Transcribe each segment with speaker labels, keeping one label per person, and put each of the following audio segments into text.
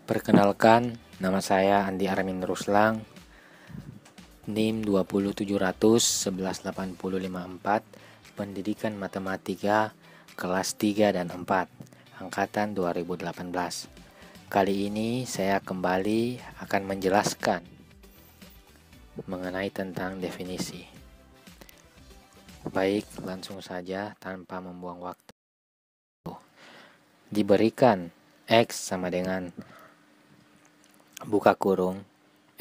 Speaker 1: Perkenalkan, nama saya Andi Armin Ruslang, NIM 20700-118054, Pendidikan Matematika kelas 3 dan 4, angkatan 2018. Kali ini saya kembali akan menjelaskan mengenai tentang definisi. Baik, langsung saja tanpa membuang waktu. Diberikan X sama dengan buka kurung,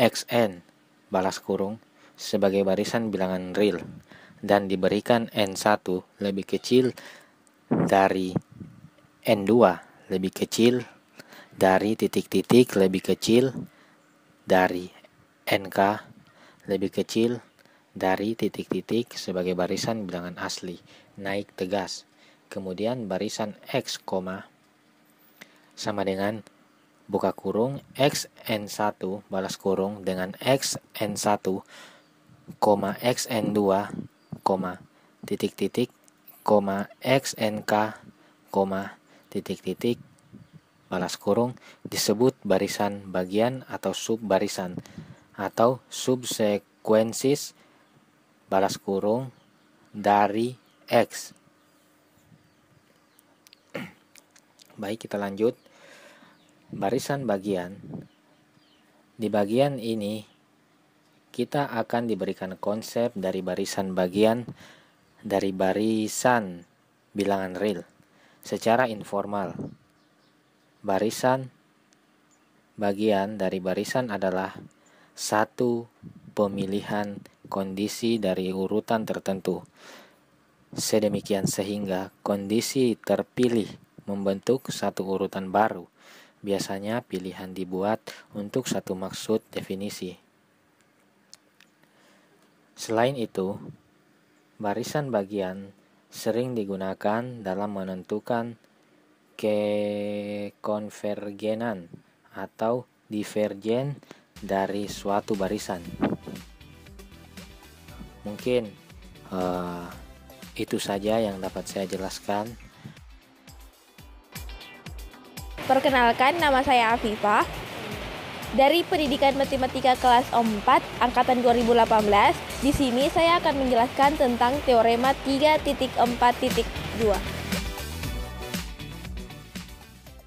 Speaker 1: xn, balas kurung, sebagai barisan bilangan real, dan diberikan n1 lebih kecil dari n2 lebih kecil dari titik-titik lebih kecil dari nk lebih kecil dari titik-titik sebagai barisan bilangan asli, naik tegas. Kemudian barisan x, sama dengan buka kurung xn1 balas kurung dengan xn1, xn2, titik-titik, xnk, titik-titik, balas kurung disebut barisan bagian atau subbarisan atau subsekuensis balas kurung dari x. Baik, kita lanjut. Barisan bagian. Di bagian ini kita akan diberikan konsep dari barisan bagian dari barisan bilangan real secara informal. Barisan bagian dari barisan adalah satu pemilihan kondisi dari urutan tertentu. Sedemikian sehingga kondisi terpilih membentuk satu urutan baru. Biasanya pilihan dibuat untuk satu maksud definisi. Selain itu, barisan bagian sering digunakan dalam menentukan kekonvergenan atau divergen dari suatu barisan. Mungkin itu saja yang dapat saya jelaskan.
Speaker 2: Perkenalkan, nama saya Afifah dari Pendidikan Matematika kelas 4 angkatan 2018. Di sini saya akan menjelaskan tentang teorema 3.4.2.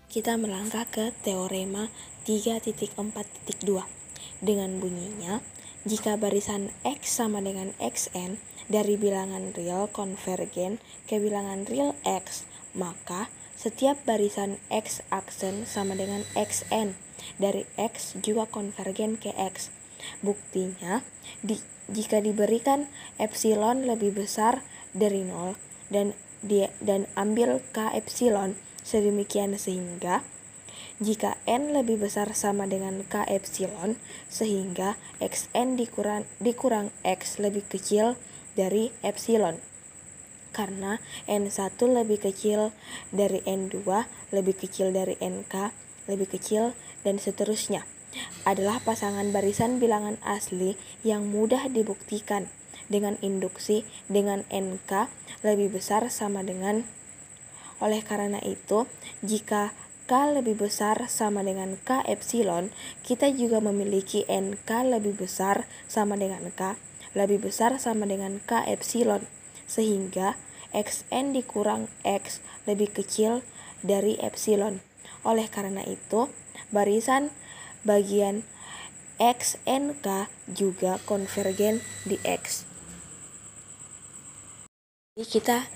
Speaker 2: Kita melangkah ke teorema 3.4.2 dengan bunyinya, jika barisan X sama dengan Xn dari bilangan real konvergen ke bilangan real X, maka setiap barisan X aksen sama dengan Xn dari X juga konvergen ke X. Buktinya, jika diberikan epsilon lebih besar dari 0 dan ambil K epsilon sedemikian sehingga jika n lebih besar sama dengan K epsilon, sehingga Xn dikurang X lebih kecil dari epsilon. Karena N1 lebih kecil dari N2, lebih kecil dari NK, lebih kecil, dan seterusnya, adalah pasangan barisan bilangan asli yang mudah dibuktikan dengan induksi dengan NK lebih besar sama dengan. Oleh karena itu, jika K lebih besar sama dengan K epsilon, kita juga memiliki NK lebih besar sama dengan K, lebih besar sama dengan K epsilon, sehingga Xn dikurang X lebih kecil dari epsilon. Oleh karena itu, barisan bagian XNK juga konvergen di X. Jadi kita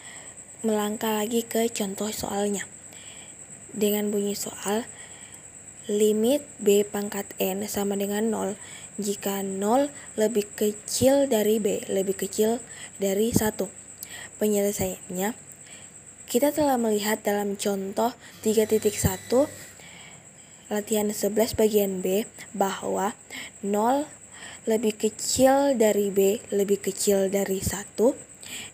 Speaker 2: melangkah lagi ke contoh soalnya. Dengan bunyi soal, limit B pangkat N sama dengan 0 jika 0 lebih kecil dari B lebih kecil dari 1. Penyelesaiannya, kita telah melihat dalam contoh 3.1 latihan 11 bagian B bahwa 0 lebih kecil dari B lebih kecil dari 1,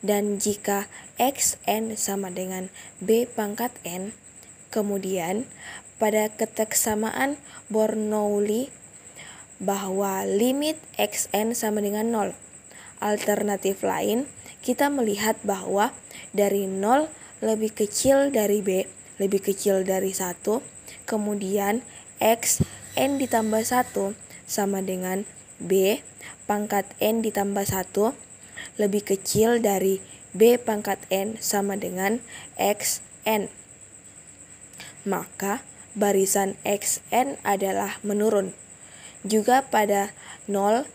Speaker 2: dan jika Xn sama dengan B pangkat N, kemudian pada keteksamaan Bernoulli bahwa limit Xn sama dengan 0 alternatif lain, kita melihat bahwa dari 0 lebih kecil dari B, lebih kecil dari 1, kemudian X N ditambah 1 sama dengan B pangkat N ditambah 1 lebih kecil dari B pangkat N sama dengan XN. Maka barisan XN adalah menurun. Juga pada 0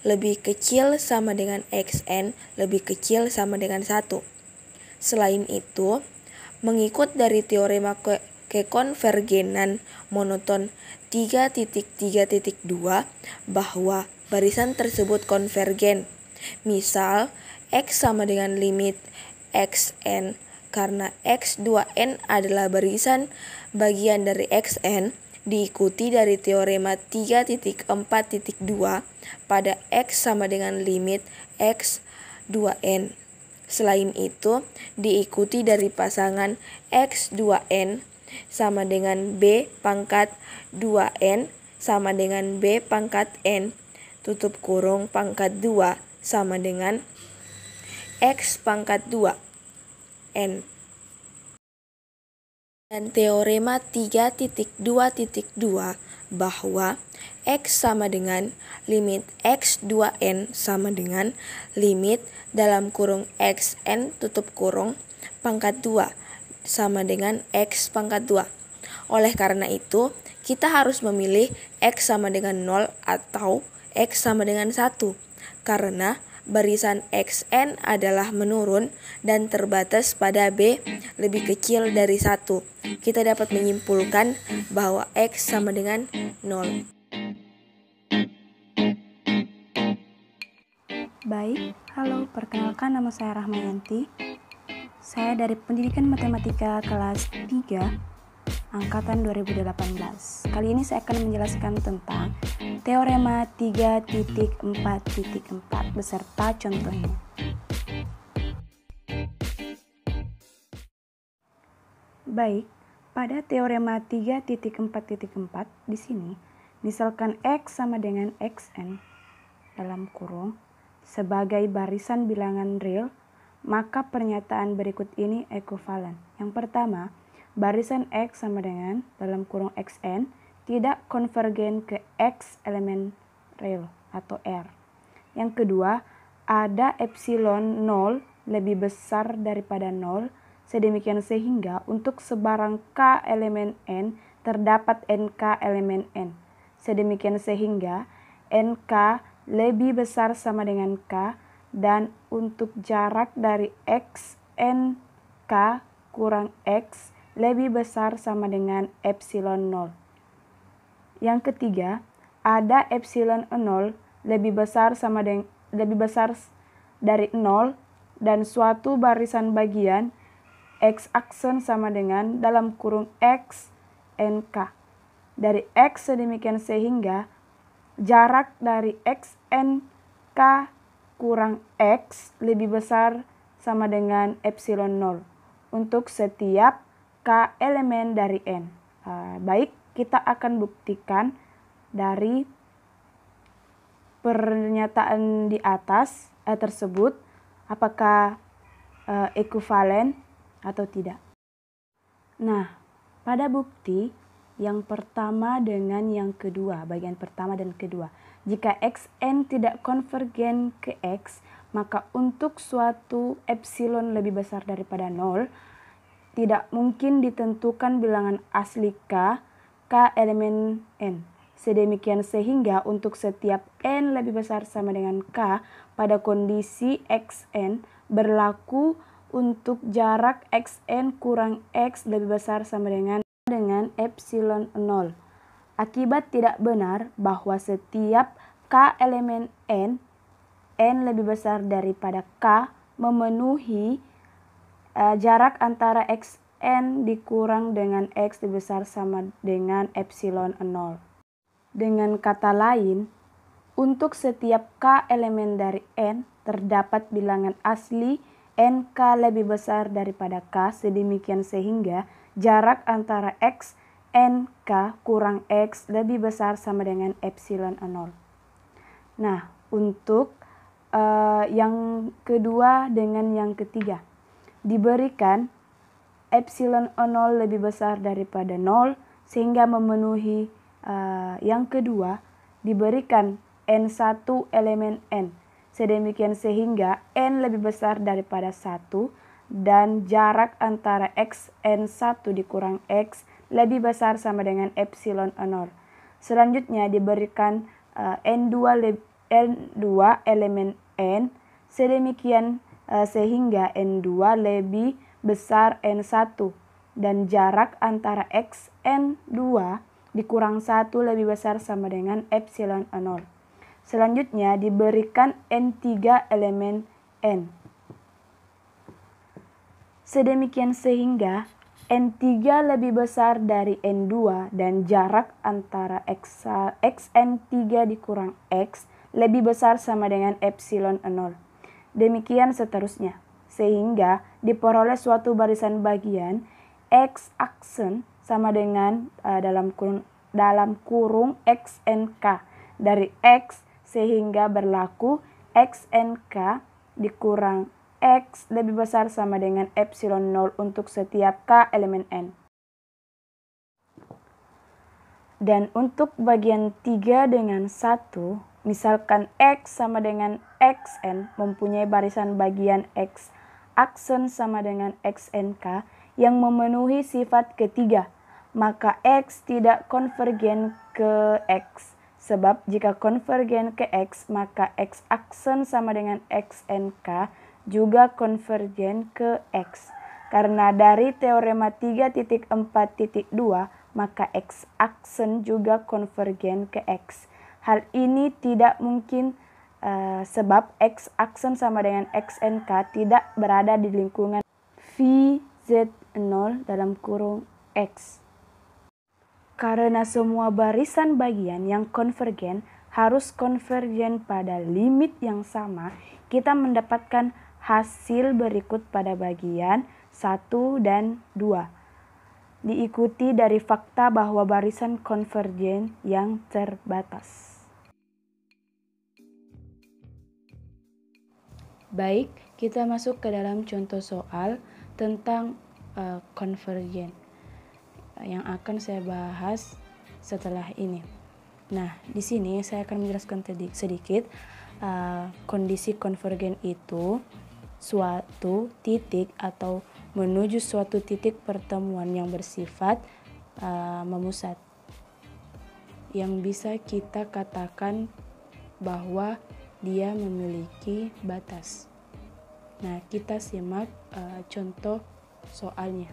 Speaker 2: lebih kecil sama dengan XN lebih kecil sama dengan 1. Selain itu, mengikut dari teorema kekonvergenan monoton 3.3.2 bahwa barisan tersebut konvergen. Misal, X sama dengan limit XN karena X2N adalah barisan bagian dari XN, diikuti dari teorema 3.4.2 pada X sama dengan limit X2N. Selain itu, diikuti dari pasangan X2N sama dengan B pangkat 2N sama dengan B pangkat N tutup kurung pangkat 2 sama dengan X pangkat 2 N. Dan teorema 3.2.2 bahwa X sama dengan limit X2N sama dengan limit dalam kurung XN tutup kurung pangkat 2 sama dengan X pangkat 2. Oleh karena itu, kita harus memilih X sama dengan 0 atau X sama dengan 1 karena barisan XN adalah menurun dan terbatas pada B lebih kecil dari 1. Kita dapat menyimpulkan bahwa X sama dengan 0.
Speaker 3: Baik, halo, perkenalkan nama saya Rahmayanti. Saya dari Pendidikan Matematika kelas 3 Angkatan 2018. Kali ini saya akan menjelaskan tentang Teorema 3.4.4 beserta contohnya. Baik, pada Teorema 3.4.4 di sini, misalkan X sama dengan XN dalam kurung sebagai barisan bilangan real, maka pernyataan berikut ini ekuivalen. Yang pertama, barisan X sama dengan dalam kurung XN tidak konvergen ke X elemen real atau R. Yang kedua, ada epsilon 0 lebih besar daripada 0, sedemikian sehingga untuk sebarang K elemen N terdapat NK elemen N. Sedemikian sehingga NK lebih besar sama dengan K dan untuk jarak dari X NK kurang X lebih besar sama dengan epsilon 0. Yang ketiga, ada epsilon 0 lebih besar dari 0 dan suatu barisan bagian X aksen sama dengan dalam kurung X NK. Dari X sedemikian sehingga jarak dari X NK kurang X lebih besar sama dengan epsilon 0 untuk setiap K elemen dari N. Baik, kita akan buktikan dari pernyataan di atas tersebut apakah ekuivalen atau tidak. Nah, pada bukti yang pertama dengan yang kedua, bagian pertama dan kedua, jika Xn tidak konvergen ke X, maka untuk suatu epsilon lebih besar daripada 0, tidak mungkin ditentukan bilangan asli K elemen N. Sedemikian sehingga untuk setiap N lebih besar sama dengan K pada kondisi Xn berlaku untuk jarak Xn kurang X lebih besar sama dengan epsilon 0. Akibat tidak benar bahwa setiap K elemen N lebih besar daripada K memenuhi jarak antara Xn dikurang dengan X lebih besar sama dengan epsilon 0. Dengan kata lain, untuk setiap K elemen dari N terdapat bilangan asli NK lebih besar daripada K, sedemikian sehingga jarak antara X NK kurang X lebih besar sama dengan epsilon 0. Nah, untuk yang kedua dengan yang ketiga. Diberikan epsilon O0 lebih besar daripada 0 sehingga memenuhi yang kedua, diberikan N1 elemen N. Sedemikian sehingga N lebih besar daripada 1 dan jarak antara X N1 dikurang X lebih besar sama dengan epsilon O0. Selanjutnya diberikan N2 elemen N, sedemikian sehingga N2 lebih besar N1 dan jarak antara X N2 dikurang 1 lebih besar sama dengan epsilon O0. Selanjutnya diberikan N3 elemen N. Sedemikian sehingga N3 lebih besar dari N2 dan jarak antara Xn3 dikurang X lebih besar sama dengan epsilon O0. Demikian seterusnya, sehingga diperoleh suatu barisan bagian X aksen sama dengan dalam kurung XNK dari X sehingga berlaku XNK dikurang X lebih besar sama dengan epsilon 0 untuk setiap K elemen N. Dan untuk bagian 3 dengan 1, misalkan X sama dengan XN mempunyai barisan bagian X aksen sama dengan XNK yang memenuhi sifat ketiga, maka X tidak konvergen ke X. Sebab jika konvergen ke X, maka X aksen sama dengan XNK juga konvergen ke X. Karena dari teorema 3.4.2, maka X aksen juga konvergen ke X. Hal ini tidak mungkin sebab X aksen sama dengan XNK tidak berada di lingkungan VZ0 dalam kurung X. Karena semua barisan bagian yang konvergen harus konvergen pada limit yang sama, kita mendapatkan hasil berikut pada bagian 1 dan 2. Diikuti dari fakta bahwa barisan konvergen yang terbatas. Baik, kita masuk ke dalam contoh soal tentang konvergen yang akan saya bahas setelah ini. Nah, di sini saya akan menjelaskan sedikit kondisi konvergen itu suatu titik atau menuju suatu titik pertemuan yang bersifat memusat, yang bisa kita katakan bahwa dia memiliki batas. Nah, kita simak contoh soalnya.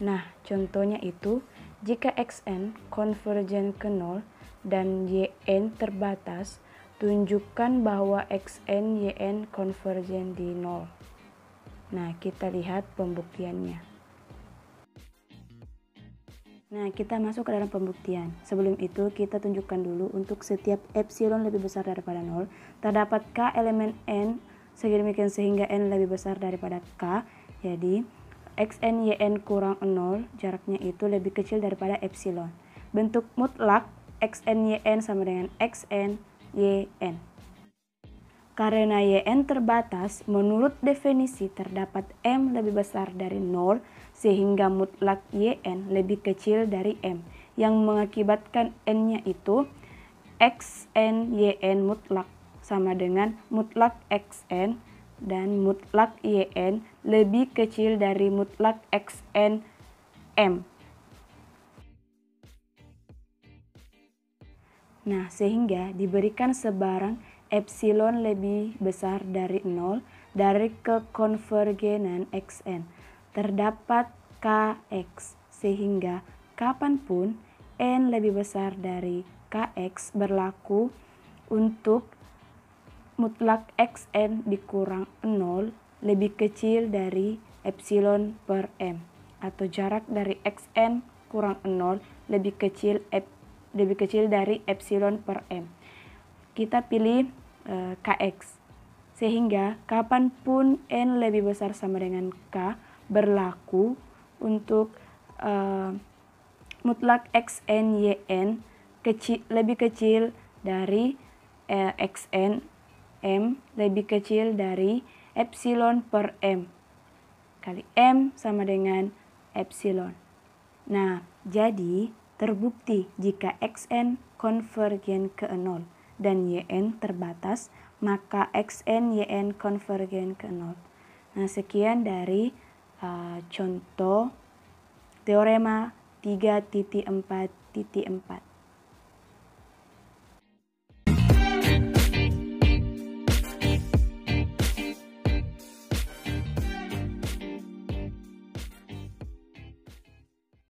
Speaker 3: Nah, contohnya itu, jika Xn konvergen ke 0 dan Yn terbatas, tunjukkan bahwa Xn Yn konvergen di 0. Nah, kita lihat pembuktiannya. Nah, kita masuk ke dalam pembuktian. Sebelum itu, kita tunjukkan dulu untuk setiap epsilon lebih besar daripada 0, terdapat K elemen N, sedemikian sehingga N lebih besar daripada K. Jadi, Xn Yn kurang 0, jaraknya itu lebih kecil daripada epsilon. Bentuk mutlak Xn Yn sama dengan Xn Yn. Karena Yn terbatas, menurut definisi terdapat M lebih besar dari 0, sehingga mutlak Yn lebih kecil dari M, yang mengakibatkan N-nya itu Xn Yn mutlak sama dengan mutlak Xn dan mutlak Yn lebih kecil dari mutlak Xn M. Nah, sehingga diberikan sebarang epsilon lebih besar dari 0 dari kekonvergenan Xn. Terdapat Kx, sehingga kapanpun N lebih besar dari Kx berlaku untuk mutlak Xn dikurang 0 lebih kecil dari epsilon per M, atau jarak dari Xn kurang 0 lebih kecil dari epsilon per M. Kita pilih Kx, sehingga kapanpun N lebih besar sama dengan K berlaku untuk mutlak Xn Yn lebih kecil dari xn m lebih kecil dari epsilon per m kali m sama dengan epsilon. Nah, jadi terbukti jika xn konvergen ke 0 dan yn terbatas, maka xn yn konvergen ke 0. Nah, sekian dari contoh teorema 3.4.4.